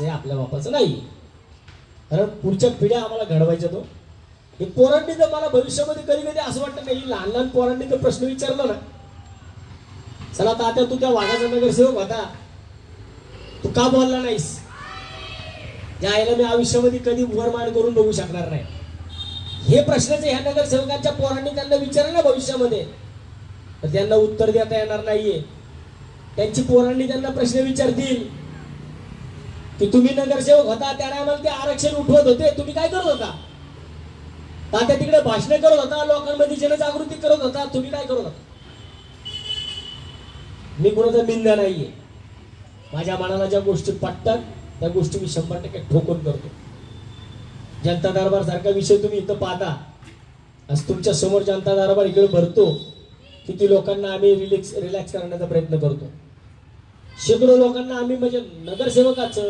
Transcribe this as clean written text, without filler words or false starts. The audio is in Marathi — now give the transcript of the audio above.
आपल्या बापाचं नाही. कारण पुढच्या पिढ्या आम्हाला घडवायच्या. तो हे पोरांनी तर मला भविष्यामध्ये कधी कधी असं वाटतं नाही, लहान लहान पोरांनी तर प्रश्न विचारला ना, चला तात्या तू त्या वाघाचा नगरसेवक होता, तू का बोलला नाहीस? ज्या आईला मी आयुष्यामध्ये कधी वरमान करून बघू शकणार नाही. हे प्रश्नाचे ह्या नगरसेवकांच्या पोरांनी त्यांना विचारलं ना भविष्यामध्ये, तर त्यांना उत्तर देता येणार नाहीये. त्यांची पोरांनी त्यांना प्रश्न विचारतील की तुम्ही नगरसेवक होता त्या टायमाला ते आरक्षण उठवत होते, तुम्ही काय करत होता? तात्या तिकडे भाषण करत होता, लोकांमध्ये जनजागृती करत होता, तुम्ही काय करत होता? मी कोणाचा निंदा नाहीये. माझ्या मनाला ज्या गोष्टी पटतात त्या गोष्टी मी 100% ठोकून करतो. जनता दरबार सारखा विषय तुम्ही इथं पाहता. आज तुमच्या समोर जनता दरबार इकडे भरतो, किती लोकांना आम्ही रिलॅक्स करण्याचा प्रयत्न करतो. शेकडो लोकांना आम्ही म्हणजे नगरसेवकाचं